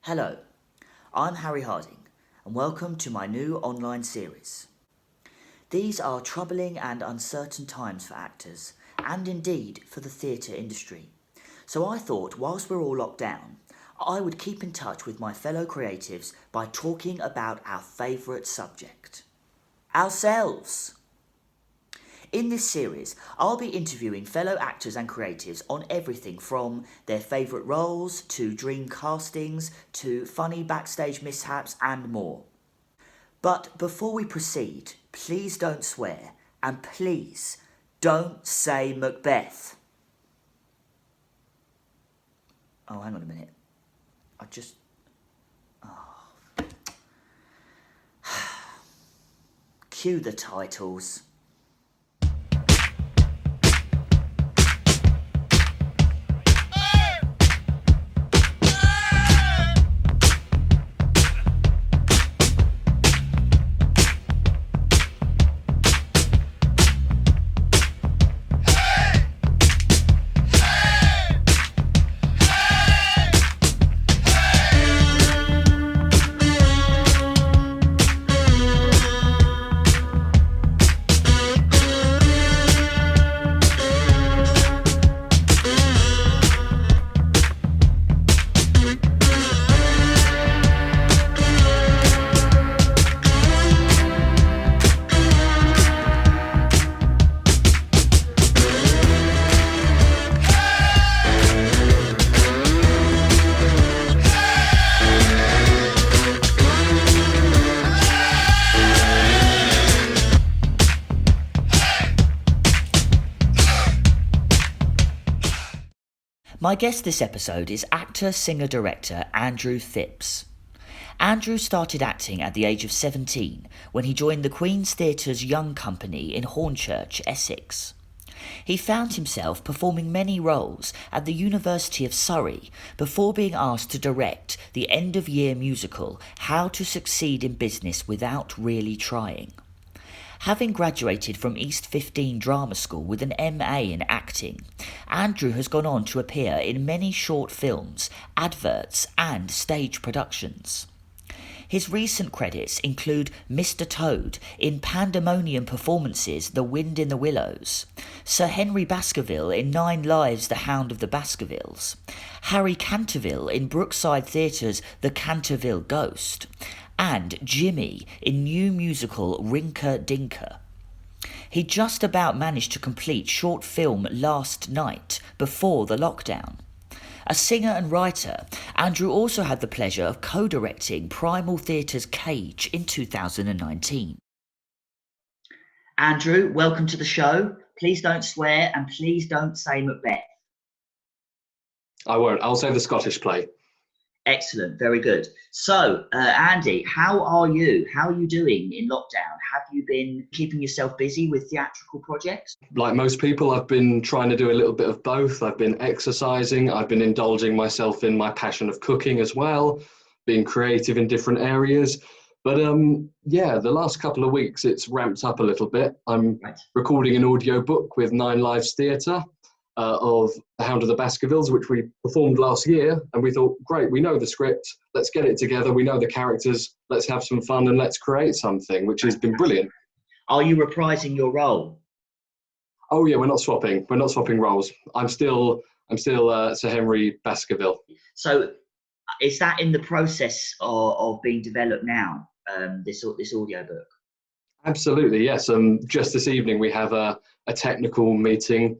Hello, I'm Harry Harding, and welcome to my new online series. These are troubling and uncertain times for actors, and indeed for the theatre industry. So I thought, whilst we're all locked down, I would keep in touch with my fellow creatives by talking about our favourite subject: ourselves. In this series, I'll be interviewing fellow actors and creatives on everything from their favourite roles to dream castings to funny backstage mishaps and more. But before we proceed, please don't swear and please don't say Macbeth. Oh, hang on a minute. Cue the titles. My guest this episode is actor, singer, director Andrew Phipps. Andrew started acting at the age of 17 when he joined the Queen's Theatre's Young Company in Hornchurch, Essex. He found himself performing many roles at the University of Surrey before being asked to direct the end-of-year musical How to Succeed in Business Without Really Trying. Having graduated from East 15 Drama School with an MA in acting, Andrew has gone on to appear in many short films, adverts and stage productions. His recent credits include Mr. Toad in Pandemonium Performances' The Wind in the Willows, Sir Henry Baskerville in 9 Lives the Hound of the Baskervilles, Harry Canterville in Brookside Theatre's The Canterville Ghost, and Jimmy in new musical Rinker Dinker. He just about managed to complete short film Last Night before the lockdown. A singer and writer, Andrew also had the pleasure of co-directing Primal Theatre's Cage in 2019. Andrew, welcome to the show. Please don't swear and please don't say Macbeth. I won't. I'll say the Scottish play. Excellent, very good. So, Andy, how are you? How are you doing in lockdown? Have you been keeping yourself busy with theatrical projects? Like most people, I've been trying to do a little bit of both. I've been exercising, I've been indulging myself in my passion of cooking as well, being creative in different areas. But the last couple of weeks, it's ramped up a little bit. I'm recording an audio book with 9 Lives Theatre of The Hound of the Baskervilles, which we performed last year, and we thought, great, we know the script, let's get it together, we know the characters, let's have some fun and let's create something, which has been brilliant. Are you reprising your role? Oh yeah, we're not swapping roles. I'm still Sir Henry Baskerville. So is that in the process of being developed now, this audio book? Absolutely, yes. Just this evening we have a technical meeting.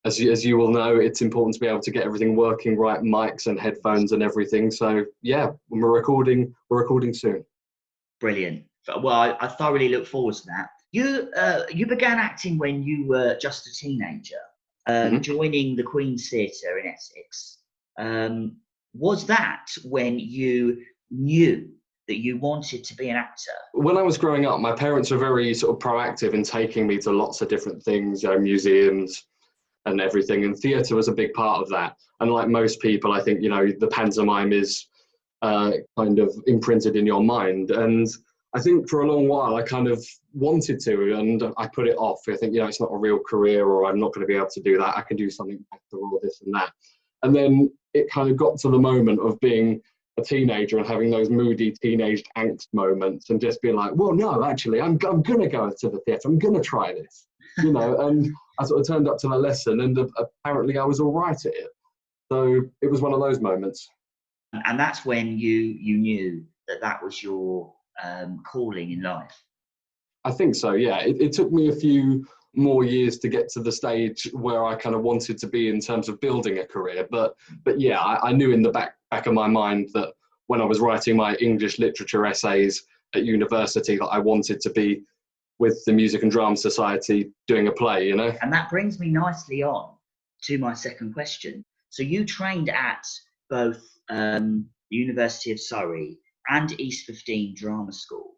As you will know, it's important to be able to get everything working right, mics and headphones and everything. So yeah, we're recording soon. Brilliant. Well, I thoroughly look forward to that. You began acting when you were just a teenager, joining the Queen's Theatre in Essex. Was that when you knew that you wanted to be an actor? When I was growing up, my parents were very sort of proactive in taking me to lots of different things, museums and everything, and theatre was a big part of that. And like most people, I think, the pantomime is kind of imprinted in your mind. And I think for a long while I kind of wanted to, and I put it off. I think, it's not a real career, or I'm not going to be able to do that. I can do something better, or this and that. And then it kind of got to the moment of being a teenager and having those moody teenage angst moments and just being like, well, no, actually, I'm going to go to the theatre. I'm going to try this, and I sort of turned up to the lesson and apparently I was all right at it. So it was one of those moments. And that's when you knew that was your calling in life. I think so, yeah. It took me a few more years to get to the stage where I kind of wanted to be in terms of building a career. But yeah, I knew in the back of my mind that when I was writing my English literature essays at university that I wanted to be with the Music and Drama Society doing a play, And that brings me nicely on to my second question. So you trained at both the University of Surrey and East 15 Drama School.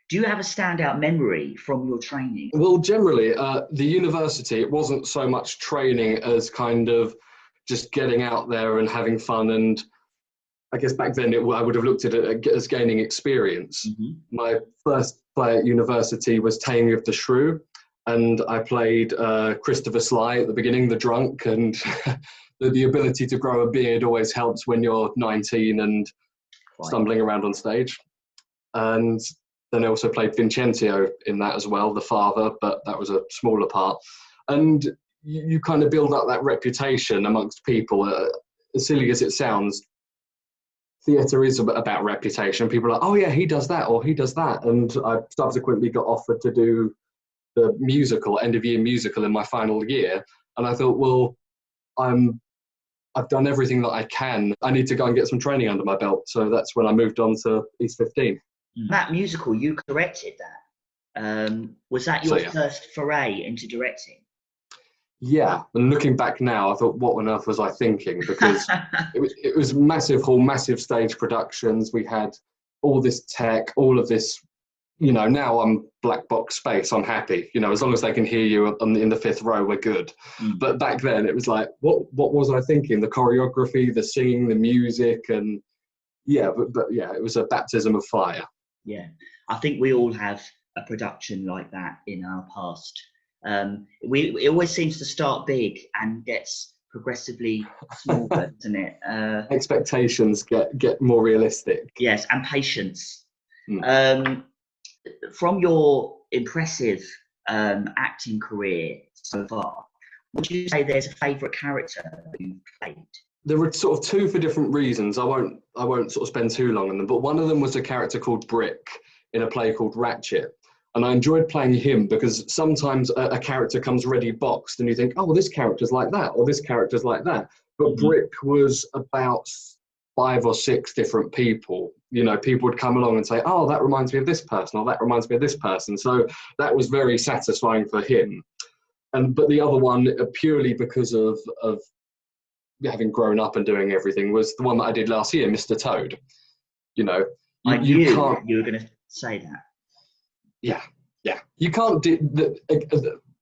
Do you have a standout memory from your training? Well, generally, the university, it wasn't so much training as kind of just getting out there and having fun. And I guess back then I would have looked at it as gaining experience. Mm-hmm. My first play at university was Taming of the Shrew, and I played Christopher Sly at the beginning, the drunk, and the ability to grow a beard always helps when you're 19 and stumbling around on stage. And then I also played Vincentio in that as well, the father, but that was a smaller part. And you kind of build up that reputation amongst people. As silly as it sounds, theatre is about reputation. People are like, oh yeah, he does that or he does that. And I subsequently got offered to do the musical, end of year musical in my final year. And I thought, well, I've done everything that I can. I need to go and get some training under my belt. So that's when I moved on to East 15. That musical, you corrected that. Was that your first foray into directing? Yeah, and looking back now, I thought, what on earth was I thinking? Because it was massive hall, massive stage productions. We had all this tech, all of this, now I'm black box space, I'm happy. As long as they can hear you in the fifth row, we're good. Mm. But back then it was like, what was I thinking? The choreography, the singing, the music, and but it was a baptism of fire. Yeah, I think we all have a production like that in our past. It always seems to start big and gets progressively smaller, doesn't it? Expectations get more realistic. Yes, and patience. From your impressive acting career so far, would you say there's a favourite character that you've played? There were sort of two for different reasons. I won't sort of spend too long on them, but one of them was a character called Brick in a play called Ratchet. And I enjoyed playing him because sometimes a character comes ready boxed and you think, oh, well, this character's like that, or this character's like that. But Brick was about 5 or 6 different people. People would come along and say, oh, that reminds me of this person, or that reminds me of this person. So that was very satisfying for him. But the other one, purely because of having grown up and doing everything, was the one that I did last year, Mr. Toad. I knew you were going to say that. Yeah. You can't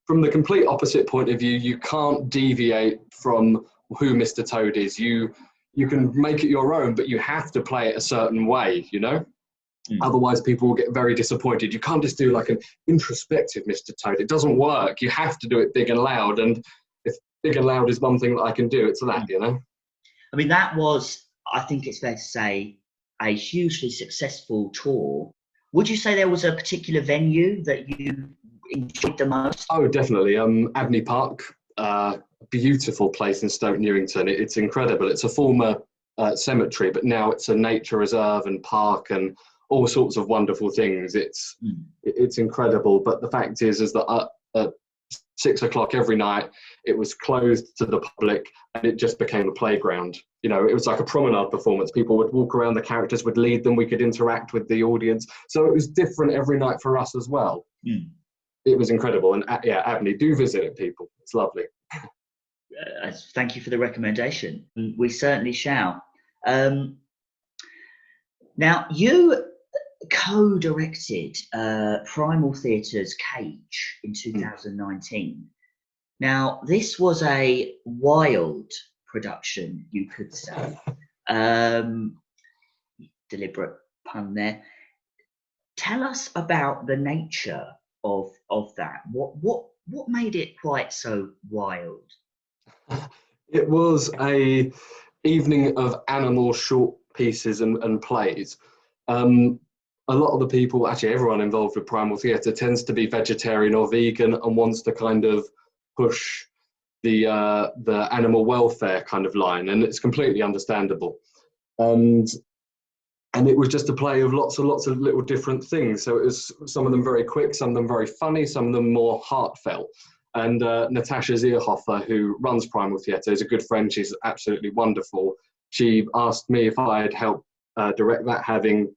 from the complete opposite point of view. You can't deviate from who Mr. Toad is. You can make it your own, but you have to play it a certain way. Otherwise, people will get very disappointed. You can't just do like an introspective Mr. Toad. It doesn't work. You have to do it big and loud. And if big and loud is one thing that I can do, it's that. I mean, that was, I think it's fair to say, a hugely successful tour. Would you say there was a particular venue that you enjoyed the most? Oh, definitely. Abney Park, beautiful place in Stoke Newington. It's incredible. It's a former cemetery, but now it's a nature reserve and park and all sorts of wonderful things. It's incredible. But the fact is that at 6 o'clock every night, it was closed to the public and it just became a playground. It was like a promenade performance. People would walk around, the characters would lead them, we could interact with the audience. So it was different every night for us as well. It was incredible. And Abney, do visit it, people. It's lovely. Thank you for the recommendation. We certainly shall. Now, you co-directed Primal Theatre's Cage in 2019. Now, this was a wild production, you could say. Deliberate pun there. Tell us about the nature of that. What made it quite so wild? It was a evening of animal short pieces and plays. A lot of the people, actually everyone involved with Primal Theatre, tends to be vegetarian or vegan and wants to kind of push the animal welfare kind of line, and it's completely understandable. And it was just a play of lots and lots of little different things. So it was some of them very quick, some of them very funny, some of them more heartfelt. And Natasha Zierhofer, who runs Primal Theatre, is a good friend. She's absolutely wonderful. She asked me if I'd help direct that, having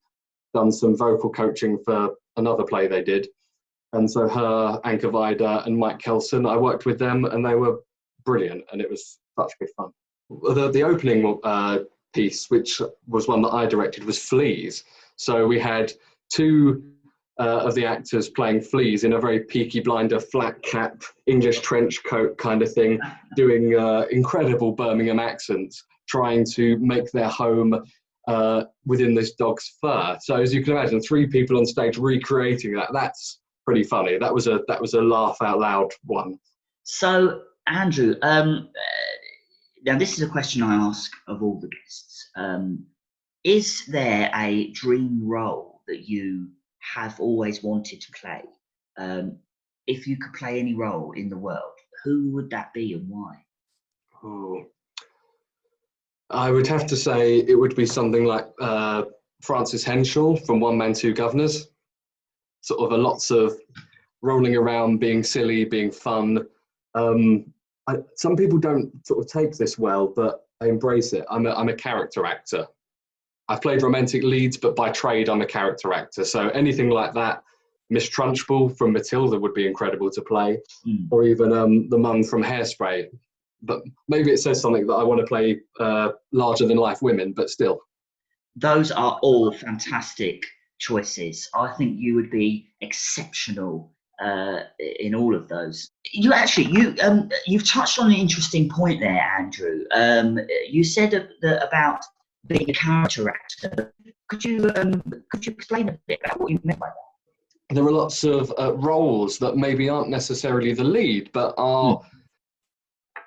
done some vocal coaching for another play they did. And so her, Anka Vida and Mike Kelson, I worked with them and they were brilliant, and it was such good fun. The opening piece, which was one that I directed, was Fleas. So we had two of the actors playing fleas in a very Peaky Blinder, flat cap, English trench coat kind of thing, doing incredible Birmingham accents, trying to make their home within this dog's fur. So as you can imagine, three people on stage recreating that. That's pretty funny. That was a laugh out loud one. So Andrew, now this is a question I ask of all the guests. Is there a dream role that you have always wanted to play? If you could play any role in the world, who would that be and why? Oh, I would have to say it would be something like Francis Henshaw from One Man, Two Governors. Sort of lots of rolling around, being silly, being fun. Some people don't sort of take this well, but I embrace it. I'm a character actor. I've played romantic leads, but by trade, I'm a character actor. So anything like that, Miss Trunchbull from Matilda would be incredible to play, or even the mum from Hairspray. But maybe it says something that I want to play larger than life women, but still. Those are all fantastic choices. I think you would be exceptional in all of those. You've touched on an interesting point there, Andrew. You said about being a character actor. Could you explain a bit about what you meant by that? There are lots of roles that maybe aren't necessarily the lead, but are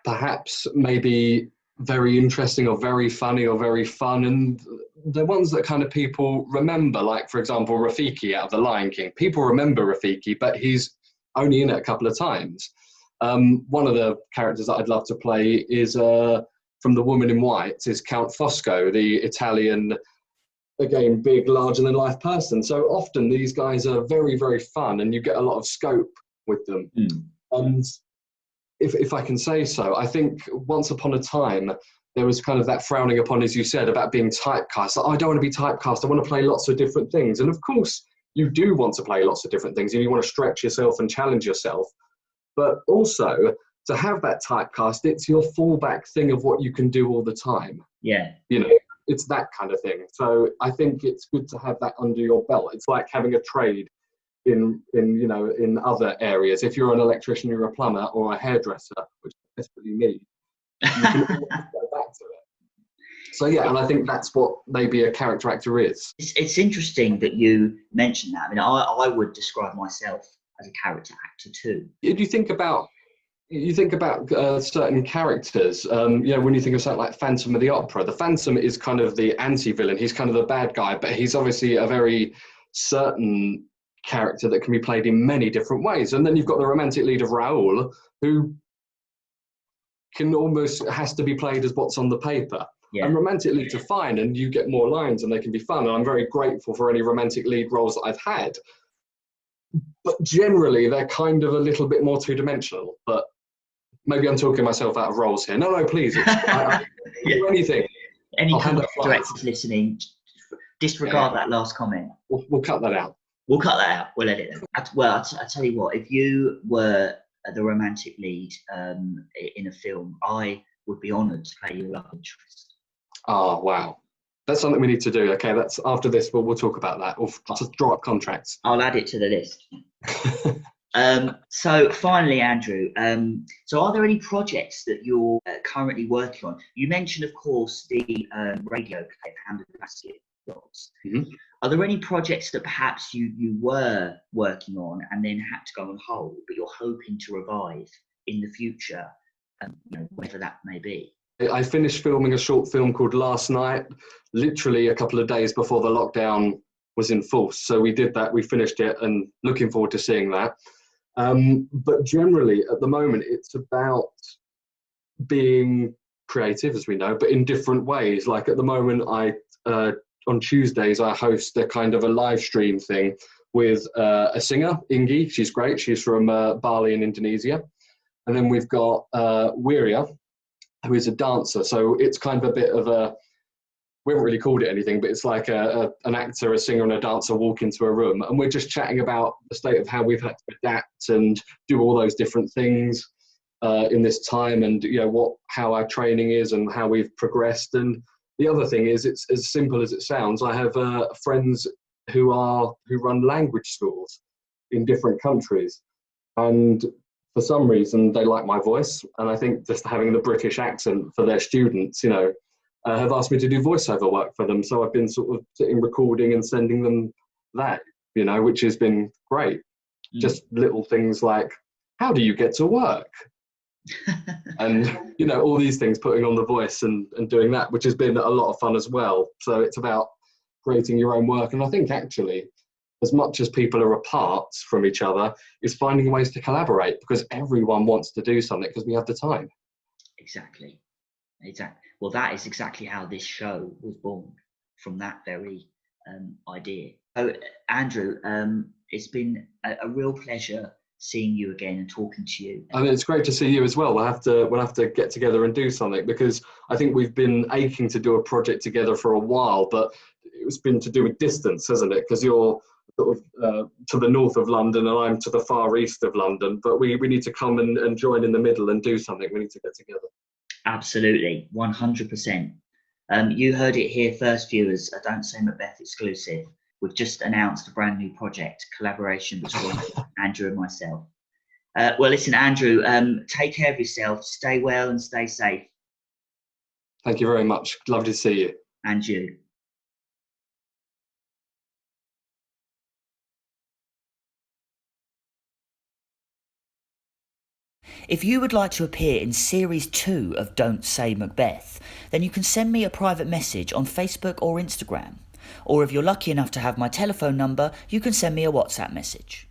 perhaps maybe very interesting or very funny or very fun, and the ones that kind of people remember, like for example Rafiki out of The Lion King. People remember Rafiki, but he's only in it a couple of times. One of the characters that I'd love to play is from The Woman in White, is Count Fosco, the Italian, again, big, larger than life person. So often these guys are very, very fun, and you get a lot of scope with them. And if I can say so, I think once upon a time, there was kind of that frowning upon, as you said, about being typecast. I don't want to be typecast. I want to play lots of different things. And of course, you do want to play lots of different things, and you want to stretch yourself and challenge yourself. But also, to have that typecast, it's your fallback thing of what you can do all the time. Yeah. You know, it's that kind of thing. So I think it's good to have that under your belt. It's like having a trade in other areas. If you're an electrician, you're a plumber or a hairdresser, which I desperately need, you can always go back to it. So yeah, and I think that's what maybe a character actor is. It's interesting that you mentioned that. I mean, I would describe myself as a character actor too. If you think about certain characters, when you think of something like Phantom of the Opera, the Phantom is kind of the anti-villain. He's kind of the bad guy, but he's obviously a very certain character that can be played in many different ways. And then you've got the romantic lead of Raoul, who has to be played as what's on the paper. Yeah. And romantic leads are fine, and you get more lines and they can be fun. And I'm very grateful for any romantic lead roles that I've had. But generally, they're kind of a little bit more two-dimensional. But maybe I'm talking myself out of roles here. No, please. I do anything. Any directors listening, disregard that last comment. We'll cut that out. We'll cut that out. We'll edit it. Well, I tell you what, if you were the romantic lead in a film, I would be honoured to play your love interest. Oh, wow. That's something we need to do. Okay, that's after this, we'll talk about that. We'll just draw up contracts. I'll add it to the list. So finally, Andrew, so are there any projects that you're currently working on? You mentioned, of course, the radio play, Pound of Basket Dogs. Are there any projects that perhaps you were working on and then had to go on hold, but you're hoping to revive in the future, whatever that may be? I finished filming a short film called Last Night, literally a couple of days before the lockdown was in force. So we did that, we finished it, and looking forward to seeing that. But generally, at the moment, it's about being creative, as we know, but in different ways. Like at the moment, on Tuesdays, I host a kind of a live stream thing with a singer, Ingi. She's great. She's from Bali in Indonesia. And then we've got Wiria, who is a dancer. So it's kind of a bit of a, we haven't really called it anything, but it's like an actor, a singer, and a dancer walk into a room. And we're just chatting about the state of how we've had to adapt and do all those different things in this time, and how our training is and how we've progressed. And the other thing is, it's as simple as it sounds. I have friends who run language schools in different countries, and for some reason they like my voice, and I think just having the British accent for their students, have asked me to do voiceover work for them. So I've been sort of sitting, recording and sending them that, which has been great. Just little things like, how do you get to work? And all these things, putting on the voice and doing that, which has been a lot of fun as well. So it's about creating your own work. And I think actually, as much as people are apart from each other, is finding ways to collaborate, because everyone wants to do something because we have the time. Exactly. Well, that is exactly how this show was born, from that very idea. So, Andrew, it's been a real pleasure seeing you again and talking to you. I mean, it's great to see you as well. We'll have to get together and do something, because I think we've been aching to do a project together for a while, but it's been to do with distance, hasn't it? Because you're sort of to the north of London and I'm to the far east of London, but we need to come and join in the middle and do something. We need to get together. Absolutely, 100%. You heard it here first, viewers. A Don't Say Macbeth exclusive. We've just announced a brand new project, collaboration between Andrew and myself. Well, listen, Andrew, take care of yourself. Stay well and stay safe. Thank you very much. Lovely to see you. And you. If you would like to appear in Series 2 of Don't Say Macbeth, then you can send me a private message on Facebook or Instagram. Or if you're lucky enough to have my telephone number, you can send me a WhatsApp message.